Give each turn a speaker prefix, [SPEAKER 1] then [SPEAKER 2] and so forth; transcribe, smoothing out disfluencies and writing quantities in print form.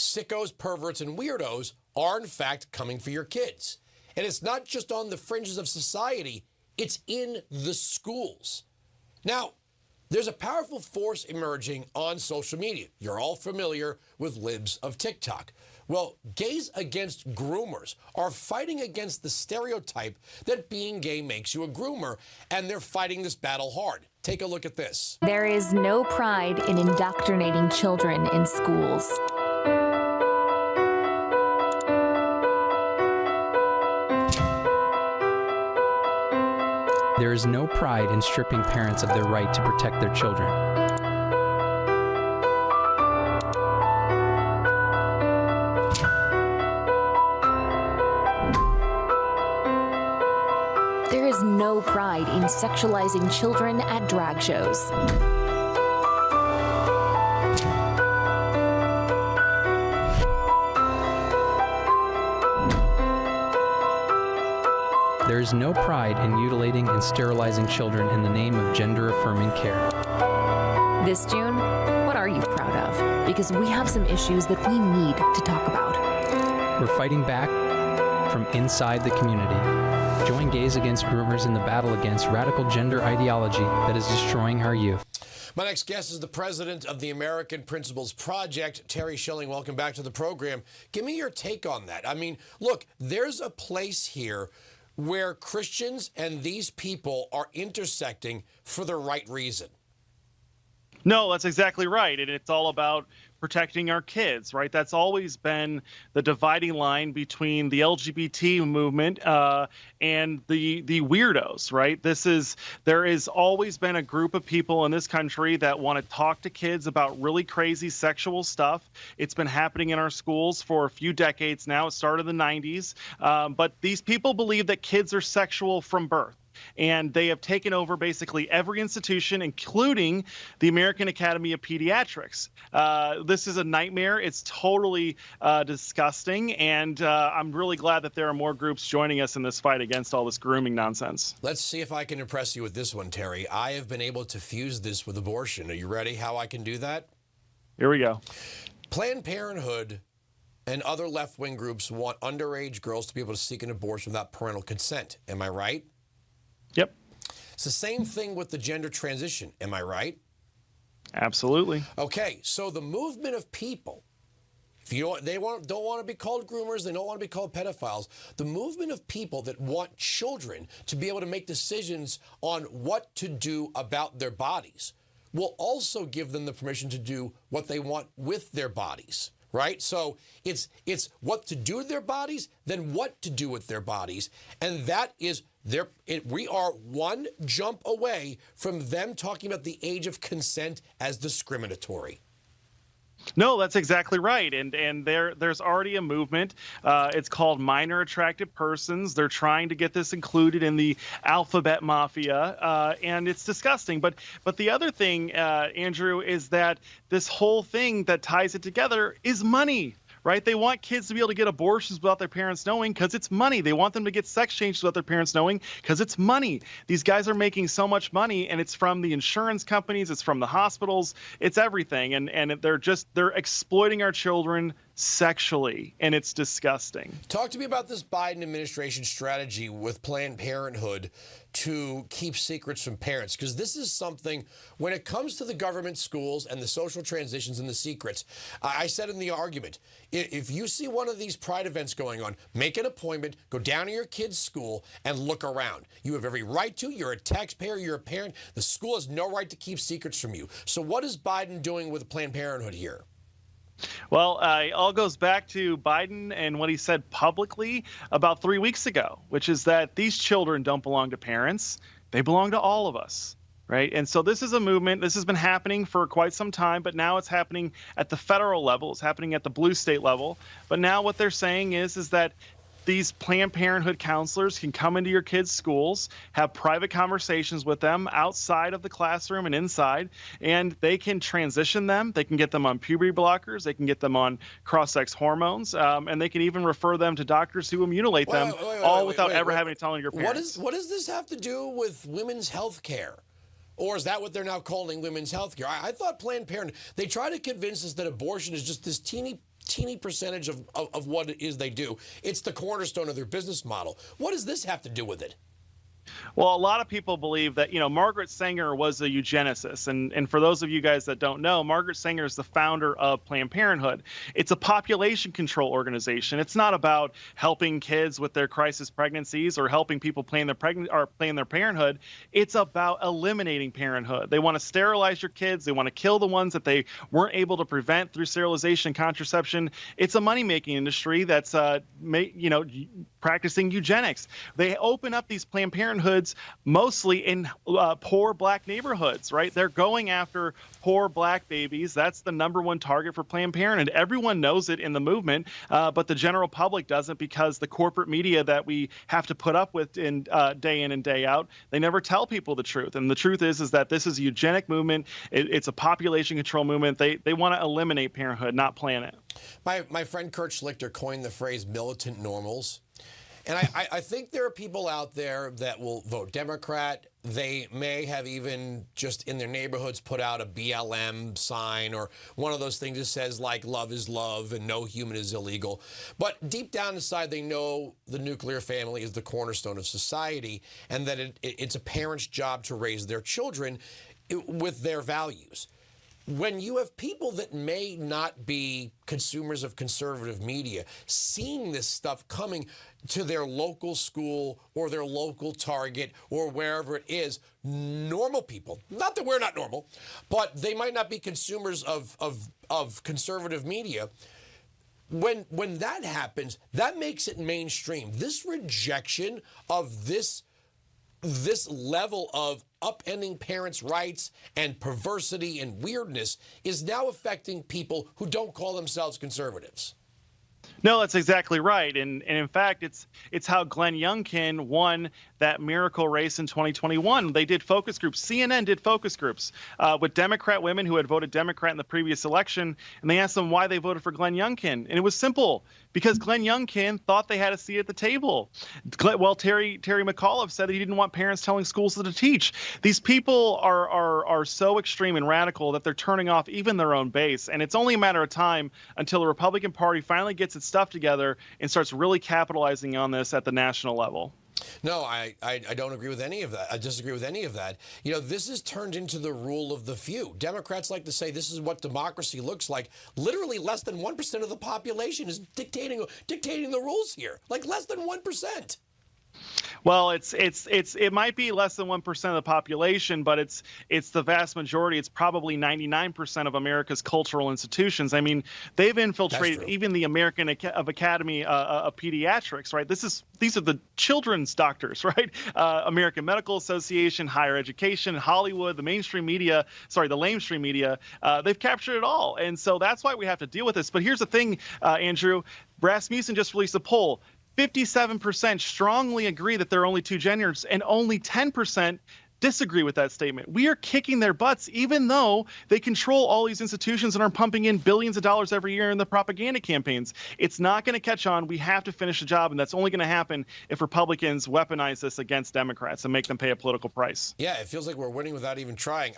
[SPEAKER 1] sickos, perverts, and weirdos are in fact coming for your kids. And it's not just on the fringes of society, it's in the schools. Now, there's a powerful force emerging on social media. You're all familiar with libs of TikTok. Well, gays against groomers are fighting against the stereotype that being gay makes you a groomer, and they're fighting this battle hard. Take a look at this.
[SPEAKER 2] There is no pride in indoctrinating children in schools.
[SPEAKER 3] There is no pride in stripping parents of their right to protect their children.
[SPEAKER 2] There is no pride in sexualizing children at drag shows.
[SPEAKER 3] There is no pride in mutilating and sterilizing children in the name of gender-affirming care.
[SPEAKER 2] This June, what are you proud of? Because we have some issues that we need to talk about.
[SPEAKER 3] We're fighting back from inside the community. Join Gays Against Groomers in the battle against radical gender ideology that is destroying our youth.
[SPEAKER 1] My next guest is the president of the American Principles Project, Terry Schilling. Welcome back to the program. Give me your take on that. I mean, look, there's a place here where Christians and these people are intersecting for the right reason.
[SPEAKER 4] No, that's exactly right. And it's all about protecting our kids, right? That's always been the dividing line between the LGBT movement and the weirdos, right? There has always been a group of people in this country that want to talk to kids about really crazy sexual stuff. It's been happening in our schools for a few decades now. It started in the 90s. But these people believe that kids are sexual from birth. And they have taken over basically every institution, including the American Academy of Pediatrics. This is a nightmare. It's totally disgusting. And I'm really glad that there are more groups joining us in this fight against all this grooming nonsense.
[SPEAKER 1] Let's see if I can impress you with this one, Terry. I have been able to fuse this with abortion. Are you ready how I can do that?
[SPEAKER 4] Here we go.
[SPEAKER 1] Planned Parenthood and other left-wing groups want underage girls to be able to seek an abortion without parental consent. Am I right?
[SPEAKER 4] Yep.
[SPEAKER 1] It's the same thing with the gender transition. Am I right?
[SPEAKER 4] Absolutely.
[SPEAKER 1] Okay, so the movement of people, if you don't want to be called groomers, they don't want to be called pedophiles, the movement of people that want children to be able to make decisions on what to do about their bodies will also give them the permission to do what they want with their bodies. Right? So it's what to do with their bodies, then what to do with their bodies. And that is we are one jump away from them talking about the age of consent as discriminatory.
[SPEAKER 4] No, that's exactly right. And there's already a movement. It's called Minor Attracted Persons. They're trying to get this included in the alphabet mafia, and it's disgusting. But the other thing, Andrew, is that this whole thing that ties it together is money. Right? They want kids to be able to get abortions without their parents knowing because it's money. They want them to get sex changes without their parents knowing because it's money. These guys are making so much money, and it's from the insurance companies, it's from the hospitals, it's everything. And they're exploiting our children sexually, and it's disgusting.
[SPEAKER 1] Talk to me about this Biden administration strategy with Planned Parenthood to keep secrets from parents, because this is something, when it comes to the government schools and the social transitions and the secrets, I said in the argument, if you see one of these pride events going on, make an appointment, go down to your kid's school and look around. You have every right to. You're a taxpayer. You're a parent. The school has no right to keep secrets from you. So what is Biden doing with Planned Parenthood here?
[SPEAKER 4] Well, it all goes back to Biden and what he said publicly about 3 weeks ago, which is that these children don't belong to parents. They belong to all of us. Right. And so this is a movement. This has been happening for quite some time, but now it's happening at the federal level. It's happening at the blue state level. But now what they're saying is that these Planned Parenthood counselors can come into your kids' schools, have private conversations with them outside of the classroom and inside, and they can transition them. They can get them on puberty blockers. They can get them on cross-sex hormones, and they can even refer them to doctors who will mutilate them, all without ever having to tell your parents.
[SPEAKER 1] What does this have to do with women's health care? Or is that what they're now calling women's health care? I thought Planned Parenthood, they try to convince us that abortion is just this teeny teeny percentage of what it is they do. It's the cornerstone of their business model. What does this have to do with it?
[SPEAKER 4] Well, a lot of people believe that, Margaret Sanger was a eugenicist. And for those of you guys that don't know, Margaret Sanger is the founder of Planned Parenthood. It's a population control organization. It's not about helping kids with their crisis pregnancies or helping people plan their parenthood. It's about eliminating parenthood. They want to sterilize your kids. They want to kill the ones that they weren't able to prevent through sterilization and contraception. It's a money-making industry that's, practicing eugenics. They open up these Planned Parenthoods mostly in poor black neighborhoods, right? They're going after poor black babies. That's the number one target for Planned Parenthood. Everyone knows it in the movement, but the general public doesn't, because the corporate media that we have to put up with in and day out, they never tell people the truth. And the truth is that this is a eugenic movement. It's a population control movement. They want to eliminate parenthood, not plan it.
[SPEAKER 1] My friend Kurt Schlichter coined the phrase militant normals. And I think there are people out there that will vote Democrat. They may have even just in their neighborhoods put out a BLM sign or one of those things that says, like, love is love and no human is illegal. But deep down inside, they know the nuclear family is the cornerstone of society and that it's a parent's job to raise their children with their values. When you have people that may not be consumers of conservative media seeing this stuff coming to their local school or their local Target or wherever it is, normal people, not that we're not normal, but they might not be consumers of conservative media. When that happens, that makes it mainstream. This rejection of this level of upending parents' rights and perversity and weirdness is now affecting people who don't call themselves conservatives.
[SPEAKER 4] No, that's exactly right. And in fact, it's how Glenn Youngkin won that miracle race in 2021. They did focus groups. CNN did focus groups with Democrat women who had voted Democrat in the previous election. And they asked them why they voted for Glenn Youngkin. And it was simple, because Glenn Youngkin thought they had a seat at the table. Well, Terry McAuliffe said that he didn't want parents telling schools to teach. These people are so extreme and radical that they're turning off even their own base. And it's only a matter of time until the Republican Party finally gets its stuff together and starts really capitalizing on this at the national level.
[SPEAKER 1] No, I don't agree with any of that. I disagree with any of that. This has turned into the rule of the few. Democrats like to say this is what democracy looks like. Literally less than 1% of the population is dictating the rules here. Like less than 1%.
[SPEAKER 4] Well, it might be less than 1% of the population, but it's the vast majority. It's probably 99% of America's cultural institutions. I mean, they've infiltrated even the American Academy of Pediatrics, right? These are the children's doctors, right? American Medical Association, higher education, Hollywood, the mainstream media. Sorry, the lamestream media. They've captured it all, and so that's why we have to deal with this. But here's the thing, Andrew. Rasmussen just released a poll. 57% strongly agree that there are only two genders, and only 10% disagree with that statement. We are kicking their butts, even though they control all these institutions and are pumping in billions of dollars every year in the propaganda campaigns. It's not going to catch on. We have to finish the job, and that's only going to happen if Republicans weaponize this against Democrats and make them pay a political price.
[SPEAKER 1] Yeah, it feels like we're winning without even trying.